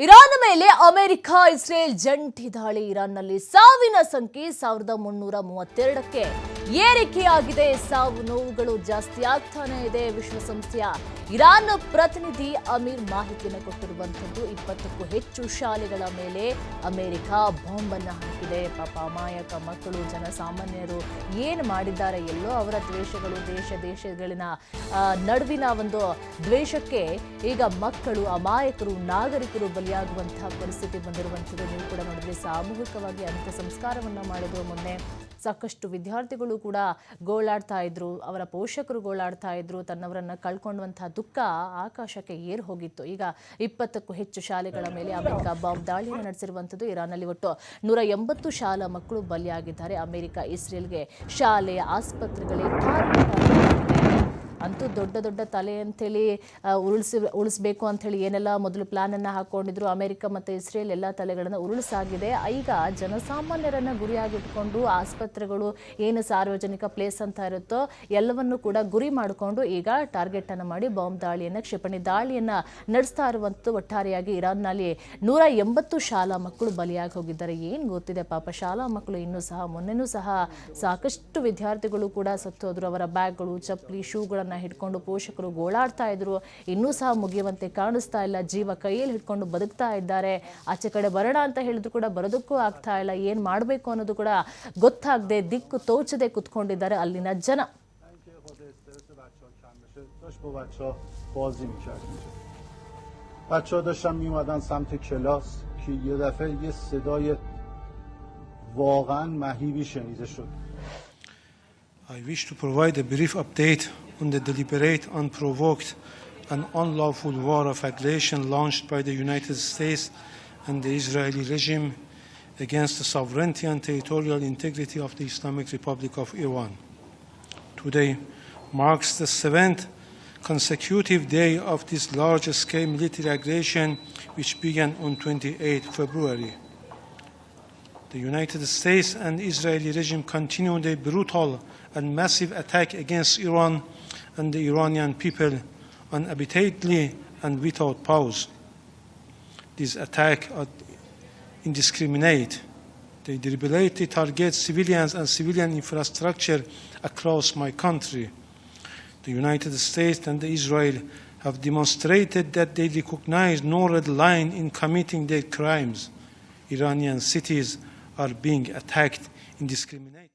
Iran ಮೇಲೆ America Israel ಜಂಟಿ ದಾಳಿ. ಇರಾನ್ನಲ್ಲಿ ಸಾವಿನ ಸಂಖ್ಯೆ 1332ಕ್ಕೆ ಏರಿಕೆಯಾಗಿದೆ. ಸಾವು ನೋವುಗಳು ಜಾಸ್ತಿ ಆಗ್ತಾನೆ ಇದೆ. ವಿಶ್ವಸಂಸ್ಥೆಯ ಇರಾನ್ ಪ್ರತಿನಿಧಿ ಅಮೀರ್ ಮಾಹಿತಿಯನ್ನು ಕೊಟ್ಟಿರುವಂಥದ್ದು. 20ಕ್ಕೂ ಹೆಚ್ಚು ಶಾಲೆಗಳ ಮೇಲೆ ಅಮೆರಿಕ ಬಾಂಬ್ ಅನ್ನು ಹಾಕಿದೆ. ಪಾಪ ಅಮಾಯಕ ಮಕ್ಕಳು, ಜನಸಾಮಾನ್ಯರು ಏನು ಮಾಡಿದ್ದಾರೆ? ಎಲ್ಲೋ ಅವರ ದ್ವೇಷಗಳು, ದೇಶಗಳಿನ ನಡುವಿನ ಒಂದು ದ್ವೇಷಕ್ಕೆ ಈಗ ಮಕ್ಕಳು, ಅಮಾಯಕರು, ನಾಗರಿಕರು ಬಲಿಯಾಗುವಂತಹ ಪರಿಸ್ಥಿತಿ ಬಂದಿರುವಂಥದ್ದು. ನೀವು ಕೂಡ ನೋಡಿದ್ರೆ ಸಾಮೂಹಿಕವಾಗಿ ಅಂತ್ಯ ಸಂಸ್ಕಾರವನ್ನ ಮಾಡಿದ್ರು. ಮೊನ್ನೆ ಸಾಕಷ್ಟು ವಿದ್ಯಾರ್ಥಿಗಳು ಕೂಡ ಗೋಳಾಡ್ತಾ ಇದ್ರು, ಅವರ ಪೋಷಕರು ಗೋಳಾಡ್ತಾ ಇದ್ರು. ತನ್ನವರನ್ನ ಕಳ್ಕೊಂಡಂತಹ ದುಃಖ ಆಕಾಶಕ್ಕೆ ಏರ್ ಹೋಗಿತ್ತು. ಈಗ 20ಕ್ಕೂ ಹೆಚ್ಚು ಶಾಲೆಗಳ ಮೇಲೆ ಅಮೆರಿಕ ಬಾಂಬ್ ದಾಳಿಯನ್ನು ನಡೆಸಿರುವಂಥದ್ದು. ಇರಾನ್ನಲ್ಲಿ ಒಟ್ಟು 180 ಶಾಲಾ ಮಕ್ಕಳು ಬಲಿಯಾಗಿದ್ದಾರೆ. ಅಮೆರಿಕ ಇಸ್ರೇಲ್ಗೆ ಶಾಲೆ, ಆಸ್ಪತ್ರೆಗಳೇ ಅಂತೂ ದೊಡ್ಡ ತಲೆ ಅಂತೇಳಿ ಉಳಿಸ್ಬೇಕು ಅಂಥೇಳಿ ಏನೆಲ್ಲ ಮೊದಲು ಪ್ಲಾನನ್ನು ಹಾಕ್ಕೊಂಡಿದ್ರು ಅಮೆರಿಕ ಮತ್ತು ಇಸ್ರೇಲ್, ಎಲ್ಲ ತಲೆಗಳನ್ನು ಉರುಳಿಸಾಗಿದೆ. ಈಗ ಜನಸಾಮಾನ್ಯರನ್ನು ಗುರಿಯಾಗಿಟ್ಕೊಂಡು ಆಸ್ಪತ್ರೆಗಳು, ಏನು ಸಾರ್ವಜನಿಕ ಪ್ಲೇಸ್ ಅಂತ ಇರುತ್ತೋ ಎಲ್ಲವನ್ನು ಕೂಡ ಗುರಿ ಮಾಡಿಕೊಂಡು ಈಗ ಟಾರ್ಗೆಟನ್ನು ಮಾಡಿ ಬಾಂಬ್ ದಾಳಿಯನ್ನು, ಕ್ಷಿಪಣಿ ದಾಳಿಯನ್ನು ನಡೆಸ್ತಾ ಇರುವಂಥದ್ದು. ಒಟ್ಟಾರೆಯಾಗಿ ಇರಾನ್ನಲ್ಲಿ 180 ಶಾಲಾ ಮಕ್ಕಳು ಬಲಿಯಾಗಿ ಹೋಗಿದ್ದಾರೆ. ಏನು ಗೊತ್ತಿದೆ ಪಾಪ ಶಾಲಾ ಮಕ್ಕಳು. ಮೊನ್ನೆನೂ ಸಹ ಸಾಕಷ್ಟು ವಿದ್ಯಾರ್ಥಿಗಳು ಕೂಡ ಸತ್ತೋದ್ರು. ಅವರ ಬ್ಯಾಗ್ಗಳು, ಚಪ್ಪಲಿ, ಶೂಗಳನ್ನು ಹಿಡ್ಕೊಂಡು ಪೋಷಕರು ಗೋಳಾಡ್ತಾ ಇದ್ರು. ಇನ್ನೂ ಸಹ ಮುಗಿಯುವಂತೆ ಕಾಣಿಸ್ತಾ ಇಲ್ಲ. ಜೀವ ಕೈಯಲ್ಲಿ ಹಿಡ್ಕೊಂಡು ಬದುಕ್ತಾ ಇದ್ದಾರೆ. ಆಚೆ ಕಡೆ ಬರೋಣ ಅಂತ ಹೇಳಿದ್ರು ಕೂಡ ಬರೋದಕ್ಕೂ ಆಗ್ತಾ ಇಲ್ಲ. ಏನ್ ಮಾಡಬೇಕು ಅನ್ನೋದು ಕೂಡ ಗೊತ್ತಾಗದೆ, ದಿಕ್ಕು ತೋಚದೆ ಕುತ್ಕೊಂಡಿದ್ದಾರೆ ಅಲ್ಲಿನ ಜನ. بچه‌ها داشتن میومدن سمت کلاس که یه دفعه یه صدای واقعا مهیبی شنیده شد. I wish to provide a brief update on the deliberate, unprovoked and unlawful war of aggression launched by the United States and the Israeli regime against the sovereignty and territorial integrity of the Islamic Republic of Iran. Today marks the 7th consecutive day of this large-scale military aggression, which began on 28 February. The United States and Israeli regime continue their brutal and massive attack against Iran and the Iranian people unabatedly and without pause. These attacks are indiscriminate. They deliberately target civilians and civilian infrastructure across my country. The United States and Israel have demonstrated that they recognize no red line in committing their crimes. Iranian cities are being attacked indiscriminately.